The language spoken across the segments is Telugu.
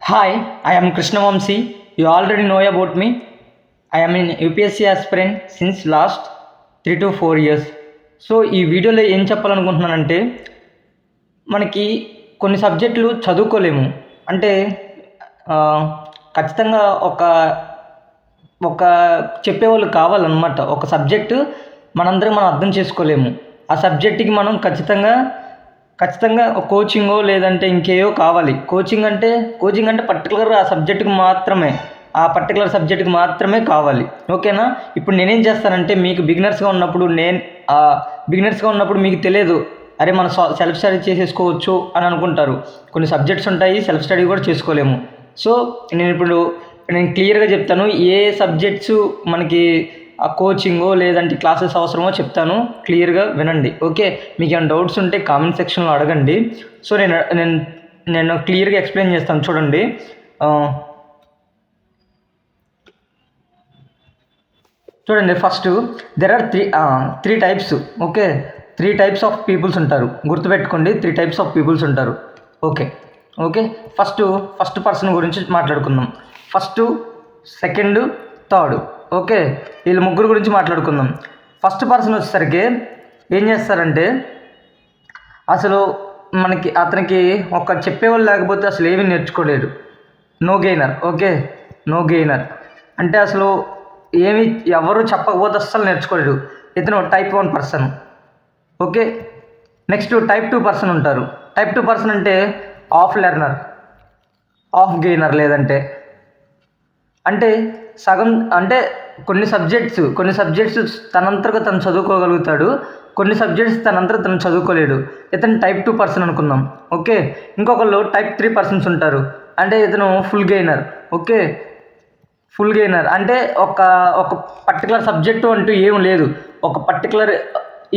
Hi, I am Krishnavamsi. You already know about me. I am an UPSC aspirant since last 3 to 4 years. So ఈ వీడియోలో ఏం చెప్పాలనుకుంటున్నానంటే మనకి కొన్ని సబ్జెక్టులు చదువుకోలేము. అంటే ఖచ్చితంగా ఒక ఒక చెప్పేవాళ్ళు కావాలన్నమాట. ఒక సబ్జెక్టు మనం అర్థం చేసుకోలేము. ఆ సబ్జెక్టుకి మనం ఖచ్చితంగా కోచింగో లేదంటే ఇంకేయో కావాలి. కోచింగ్ అంటే పర్టికులర్గా ఆ పర్టికులర్ సబ్జెక్టుకి మాత్రమే కావాలి. ఓకేనా? ఇప్పుడు నేనేం చేస్తానంటే మీకు బిగినర్స్గా ఉన్నప్పుడు మీకు తెలియదు, అరే మనం సెల్ఫ్ స్టడీ చేసేసుకోవచ్చు అని అనుకుంటారు. కొన్ని సబ్జెక్ట్స్ ఉంటాయి సెల్ఫ్ స్టడీ కూడా చేసుకోలేము. సో నేను క్లియర్గా చెప్తాను ఏ సబ్జెక్ట్స్ మనకి ఆ కోచింగో లేదంటే క్లాసెస్ అవసరమో చెప్తాను. క్లియర్గా వినండి. ఓకే, మీకు ఏమైనా డౌట్స్ ఉంటే కామెంట్ సెక్షన్లో అడగండి. సో నేను క్లియర్గా ఎక్స్ప్లెయిన్ చేస్తాను. చూడండి first there are three types. Okay, 3 types of peoples ఉంటారు. గుర్తుపెట్టుకోండి, 3 types ఆఫ్ పీపుల్స్ ఉంటారు. ఓకే ఫస్ట్ పర్సన్ గురించి మాట్లాడుకుందాం. First, second, third. ఓకే, వీళ్ళు ముగ్గురు గురించి మాట్లాడుకుందాం. ఫస్ట్ పర్సన్ వచ్చేసరికి ఏం చేస్తారంటే అసలు అతనికి ఒక చెప్పేవాళ్ళు లేకపోతే అసలు ఏమీ నేర్చుకోలేడు. No gainer. Okay, no gainer అంటే అసలు ఎవరు చెప్పకపోతే అస్సలు నేర్చుకోలేడు. ఇతను type 1 person. Okay, next type 2 person ఉంటారు. టైప్ 2 పర్సన్ అంటే ఆఫ్ లెర్నర్, ఆఫ్ గెయినర్. లేదంటే అంటే సగం, అంటే కొన్ని సబ్జెక్ట్స్ తనంతగా తను చదువుకోగలుగుతాడు, కొన్ని సబ్జెక్ట్స్ తనంతగా తను చదువుకోలేడు. ఇతను టైప్ 2 పర్సన్ అనుకుందాం. ఓకే, ఇంకొకళ్ళు టైప్ 3 పర్సన్స్ ఉంటారు. అంటే ఇతను full gainer. Okay, full gainer అంటే ఒక పర్టికులర్ సబ్జెక్టు అంటూ ఏం లేదు, ఒక పర్టికులర్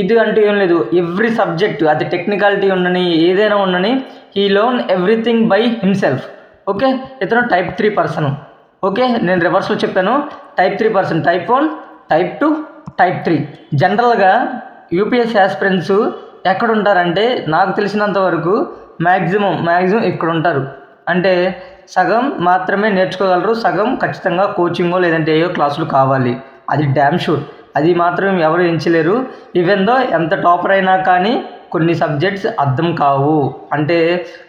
ఇది అంటూ ఏం లేదు. ఎవ్రీ సబ్జెక్టు, అది టెక్నికాలిటీ ఉండని ఏదైనా ఉండని, he learn everything by himself. Okay, ఇతను టైప్ 3 పర్సన్. ఓకే, నేను రివర్స్లో చెప్పాను. Type 3 person, type 1, type 2, type 3. జనరల్గా యూపీఎస్సీ ఆస్పిరెంట్స్ ఎక్కడ ఉంటారంటే నాకు తెలిసినంత వరకు మ్యాక్సిమం ఇక్కడ ఉంటారు. అంటే సగం మాత్రమే నేర్చుకోగలరు, సగం ఖచ్చితంగా కోచింగో లేదంటే ఏయో క్లాసులు కావాలి. అది డ్యామ్ షూర్. అది మాత్రం ఎవరు ఎంచలేరు. ఈవెన్ దో ఎంత టాపర్ అయినా కానీ కొన్ని సబ్జెక్ట్స్ అర్థం కావు. అంటే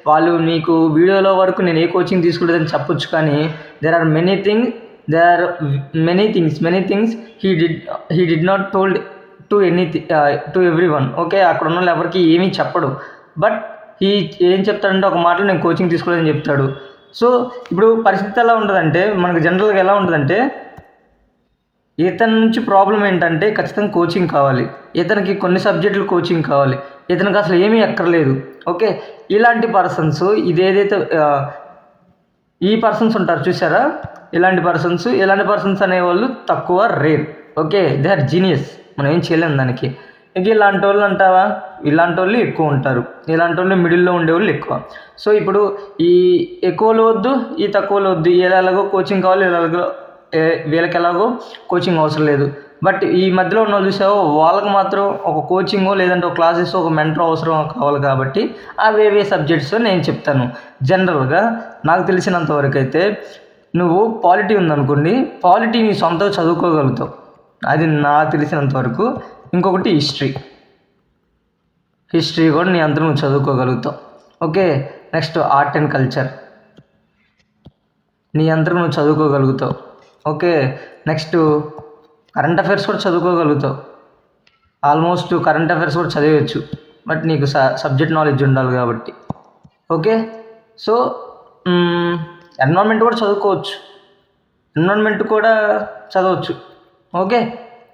వాళ్ళు మీకు వీడియోలో వరకు నేను ఏ కోచింగ్ తీసుకోలేదని చెప్పొచ్చు, కానీ there are many things he did not told to everyone. Okay, అక్కడ ఉన్న వాళ్ళు ఎవరికి ఏమీ చెప్పడు. బట్ ఏం చెప్తాడంటే ఒక మాటలో నేను కోచింగ్ తీసుకోలేదని చెప్తాడు. సో ఇప్పుడు పరిస్థితి ఎలా ఉంటుందంటే, మనకు జనరల్గా ఎలా ఉంటుందంటే, ఇతని నుంచి ప్రాబ్లం ఏంటంటే ఖచ్చితంగా కోచింగ్ కావాలి, ఇతనికి కొన్ని సబ్జెక్టులు కోచింగ్ కావాలి, ఇతనికి అసలు ఏమీ ఎక్కర్లేదు. ఓకే, ఇలాంటి పర్సన్స్ ఈ పర్సన్స్ ఉంటారు చూసారా, ఇలాంటి పర్సన్స్ అనేవాళ్ళు తక్కువ, rare. Okay, they are genius, మనం ఏం చేయలేము దానికి. ఇంక ఇలాంటి వాళ్ళు ఎక్కువ ఉంటారు. ఇలాంటి వాళ్ళు మిడిల్లో ఉండేవాళ్ళు ఎక్కువ. సో ఇప్పుడు ఈ ఎక్కువలో వద్దు, ఈ తక్కువలో వద్దు, ఎలాగో కోచింగ్ కావాలి, వీళ్ళకి ఎలాగో కోచింగ్ అవసరం లేదు. బట్ ఈ మధ్యలో ఉన్న చూసావో వాళ్ళకి మాత్రం ఒక కోచింగో లేదంటే ఒక క్లాసెస్, ఒక మెంటర్ అవసరం కావాలి. కాబట్టి అవే సబ్జెక్ట్స్ నేను చెప్తాను. జనరల్గా నాకు తెలిసినంత వరకు అయితే నువ్వు పాలిటీ ఉందనుకోండి, పాలిటీ నీ సొంతంగా చదువుకోగలుగుతావు, అది నాకు తెలిసినంత వరకు. ఇంకొకటి హిస్టరీ కూడా నీ అంతా నువ్వు చదువుకోగలుగుతావు. Okay, next art and culture నీ అంతా నువ్వు చదువుకోగలుగుతావు. ఓకే, నెక్స్ట్ కరెంట్ అఫైర్స్ కూడా చదువుకోగలుగుతావు. ఆల్మోస్ట్ కరెంట్ అఫైర్స్ కూడా చదివచ్చు, బట్ నీకు సబ్జెక్ట్ నాలెడ్జ్ ఉండాలి కాబట్టి. ఓకే, సో ఎన్విరాన్మెంట్ కూడా చదవచ్చు. ఓకే,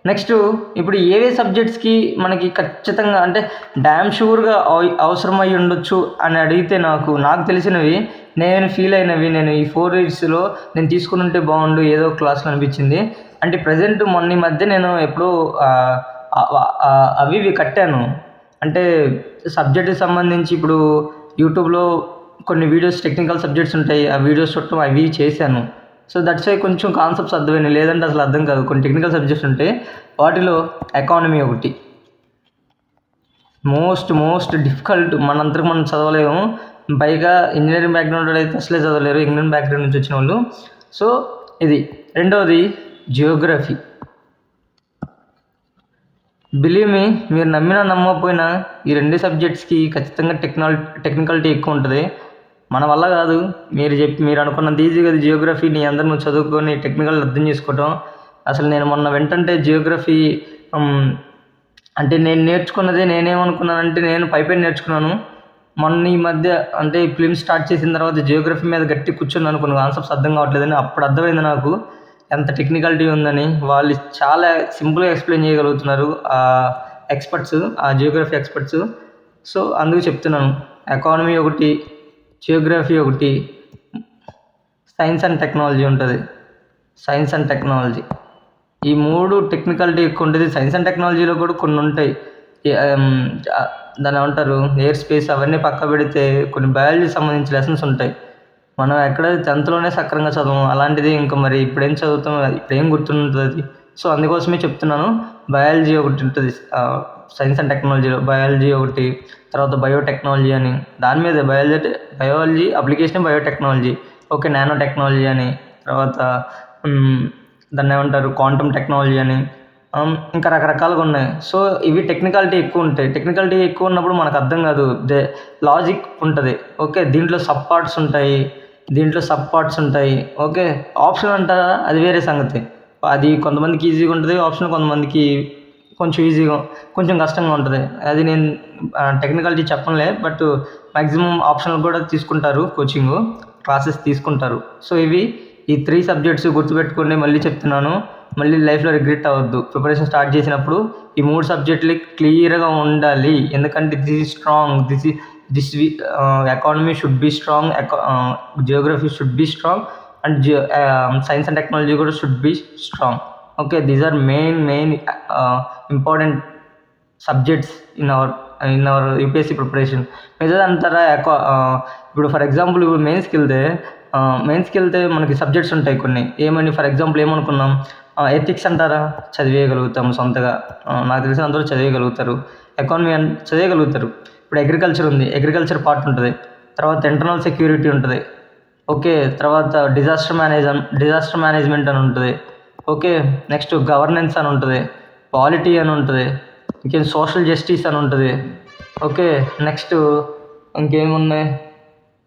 నెక్స్ట్ ఇప్పుడు ఏవే సబ్జెక్ట్స్కి మనకి ఖచ్చితంగా అంటే డ్యామ్ షూర్గా అవసరమై ఉండొచ్చు అని అడిగితే నాకు తెలిసినవి, నేను ఫీల్ అయినవి, నేను ఈ 4 yearsలో నేను తీసుకుని ఉంటే బాగుండు ఏదో క్లాస్లో అనిపించింది. అంటే ప్రజెంట్ మొన్న ఈ మధ్య నేను ఎప్పుడో అవి కట్టాను. అంటే సబ్జెక్ట్కి సంబంధించి ఇప్పుడు యూట్యూబ్లో కొన్ని వీడియోస్, టెక్నికల్ సబ్జెక్ట్స్ ఉంటాయి, ఆ వీడియోస్ చూడటం అవి చేశాను. సో దట్స్ వై కొంచెం కాన్సెప్ట్స్ అర్థమైనాయి, లేదంటే అసలు అర్థం కాదు. కొన్ని టెక్నికల్ సబ్జెక్ట్స్ ఉంటాయి, వాటిలో ఎకానమీ ఒకటి మోస్ట్ డిఫికల్ట్, మనం చదవలేము. పైగా ఇంజనీరింగ్ బ్యాక్గ్రౌండ్ అయితే అసలే చదవలేరు, ఇంగ్లాండ్ బ్యాక్గ్రౌండ్ నుంచి వచ్చిన వాళ్ళు. సో ఇది. రెండవది జియోగ్రఫీ. బిలీవ్ మీ, మీరు నమ్మినా నమ్మకపోయినా ఈ 2 సబ్జెక్ట్స్కి ఖచ్చితంగా టెక్నికాలిటీ ఎక్కువ ఉంటుంది. మన వల్ల కాదు. మీరు అనుకున్నంత ఈజీ కాదు జియోగ్రఫీని అందరూ నువ్వు చదువుకొని టెక్నికల్ అర్థం చేసుకోవటం. అసలు నేను మొన్న వింటుంటే జియోగ్రఫీ అంటే నేను నేర్చుకున్నదే, నేనేమనుకున్నానంటే నేను పైపైన నేర్చుకున్నాను. మొన్న ఈ మధ్య అంటే ఫిల్మ్ స్టార్ట్ చేసిన తర్వాత జియోగ్రఫీ మీద గట్టి కూర్చొని అనుకున్నాను, కాన్సెప్ట్స్ అర్థం కావట్లేదని. అప్పుడు అర్థమైంది నాకు ఎంత టెక్నికాలిటీ ఉందని. వాళ్ళు చాలా సింపుల్గా ఎక్స్ప్లెయిన్ చేయగలుగుతున్నారు ఎక్స్పర్ట్స్, ఆ జియోగ్రఫీ ఎక్స్పర్ట్స్. సో అందుకు చెప్తున్నాను, ఎకానమీ ఒకటి, జియోగ్రఫీ ఒకటి, సైన్స్ అండ్ టెక్నాలజీ ఉంటుంది. సైన్స్ అండ్ టెక్నాలజీ ఈ 3 టెక్నికాలిటీ ఎక్కువ ఉంటుంది. సైన్స్ అండ్ టెక్నాలజీలో కూడా కొన్ని ఉంటాయి, దాన్ని ఏమంటారు, ఎయిర్ స్పేస్ అవన్నీ పక్క పెడితే కొన్ని బయాలజీ సంబంధించిన లెసన్స్ ఉంటాయి. మనం ఎక్కడ 10థ్లోనే సక్రంగా చదవం, అలాంటిది ఇంకా మరి ఇప్పుడేం చదువుతాం, ఇప్పుడేం గుర్తుంటుంది అది. సో అందుకోసమే చెప్తున్నాను, బయాలజీ ఒకటి ఉంటుంది సైన్స్ అండ్ టెక్నాలజీలో, బయాలజీ ఒకటి, తర్వాత బయోటెక్నాలజీ అని, దాని మీద biology application biotechnology, okay, nano technology అని, తర్వాత దాన్ని ఏమంటారు క్వాంటమ్ టెక్నాలజీ అని, ఇంకా రకరకాలుగా ఉన్నాయి. సో ఇవి టెక్నికాలిటీ ఎక్కువ ఉంటాయి. టెక్నికాలిటీ ఎక్కువ ఉన్నప్పుడు మనకు అర్థం కాదు, లాజిక్ ఉంటుంది. ఓకే, దీంట్లో సబ్ పార్ట్స్ ఉంటాయి. ఓకే, ఆప్షన్ అంటారా, అది వేరే సంగతి. అది కొంతమందికి ఈజీగా ఉంటుంది ఆప్షన్, కొంతమందికి కొంచెం కష్టంగా ఉంటుంది. అది నేను టెక్నికాలిటీ చెప్పనులే, బట్ మ్యాక్సిమం ఆప్షనల్ కూడా తీసుకుంటారు, కోచింగ్ క్లాసెస్ తీసుకుంటారు. సో ఇవి ఈ 3 సబ్జెక్ట్స్ గుర్తుపెట్టుకోండి. మళ్ళీ చెప్తున్నాను, మళ్ళీ లైఫ్లో రిగ్రెట్ అవ్వద్దు. ప్రిపరేషన్ స్టార్ట్ చేసినప్పుడు ఈ 3 సబ్జెక్టులు క్లియర్గా ఉండాలి. ఎందుకంటే this economy should be strong, geography should be strong, and science and technology కూడా should be strong. Okay, these are main important subjects in our UPSC preparation. మిగతా అంటారా, ఇప్పుడు ఫర్ ఎగ్జాంపుల్ ఇప్పుడు మెయిన్స్కి వెళ్తే మనకి సబ్జెక్ట్స్ ఉంటాయి కొన్ని. ఏమని ఫర్ ఎగ్జాంపుల్ ఏమనుకున్నాం, ఎథిక్స్ అంటారా, చదివేయగలుగుతాము సొంతగా, నాకు తెలిసినంతలో చదివేయగలుగుతారు. ఎకానమీ చదివేయగలుగుతారు. ఇప్పుడు అగ్రికల్చర్ ఉంది, అగ్రికల్చర్ పార్ట్ ఉంటుంది. తర్వాత ఇంటర్నల్ సెక్యూరిటీ ఉంటుంది. ఓకే, తర్వాత డిజాస్టర్ మేనేజ్మెంట్ అని ఉంటుంది. ఓకే, నెక్స్ట్ గవర్నెన్స్ అని ఉంటుంది, పాలిటీ అని ఉంటుంది, ఇంకేం సోషల్ జస్టిస్ అని ఉంటుంది. ఓకే, నెక్స్ట్ ఇంకేమున్నాయి,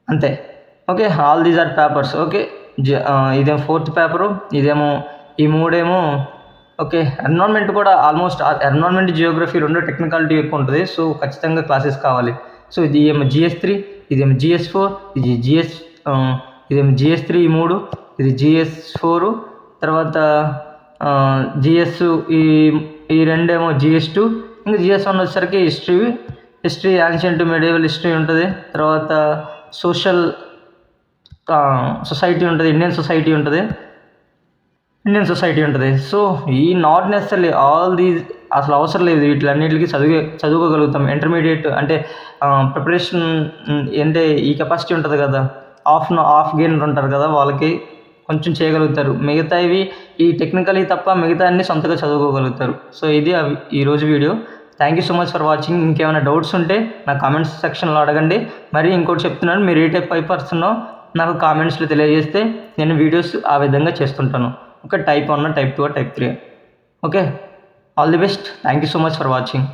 అంతే. Okay, all these are papers. Okay, ఇదేమో 4th పేపరు, ఇదేమో ఈ 3 ఏమో. ఓకే, ఎన్విరాన్మెంట్ కూడా ఆల్మోస్ట్, ఎన్విరాన్మెంట్ జియోగ్రఫీ 2 టెక్నికాలిటీ ఎక్కువ ఉంటుంది. సో ఖచ్చితంగా క్లాసెస్ కావాలి. సో ఇది ఏమో GS3, ఇదేమో GS4, ఇదేమో GS3, ఈ 3, ఇది GS4, తర్వాత GS ఈ 2 ఏమో GS2, ఇంకా GS1 వచ్చేసరికి హిస్టరీ యాన్షియంట్ మెడివల్ హిస్టరీ ఉంటుంది. తర్వాత సొసైటీ ఉంటుంది, ఇండియన్ సొసైటీ ఉంటుంది. సో ఈ నాట్ నెసరీ ఆల్ దీస్ అసలు అవసరం లేదు, వీటిలన్నిటికీ చదువుకోగలుగుతాం. ఇంటర్మీడియట్ అంటే ప్రిపరేషన్ అంటే ఈ కెపాసిటీ ఉంటుంది కదా, హాఫ్ గెయినర్ ఉంటారు కదా, వాళ్ళకి కొంచెం చేయగలుగుతారు. మిగతావి ఈ టెక్నికలీ తప్ప మిగతా అన్ని సొంతగా చదువుకోగలుగుతారు. సో ఇది ఈరోజు video. Thank you so much for watching. ఇంకేమైనా డౌట్స్ ఉంటే నా కామెంట్స్ సెక్షన్లో అడగండి. మరి ఇంకోటి చెప్తున్నాను, మీరు ఏ టైప్ పర్సనో నాకు కామెంట్స్లో తెలియజేస్తే నేను వీడియోస్ ఆ విధంగా చేస్తుంటాను. Okay, type 1, type 2, type 3. Okay, all the best. Thank you so much for watching.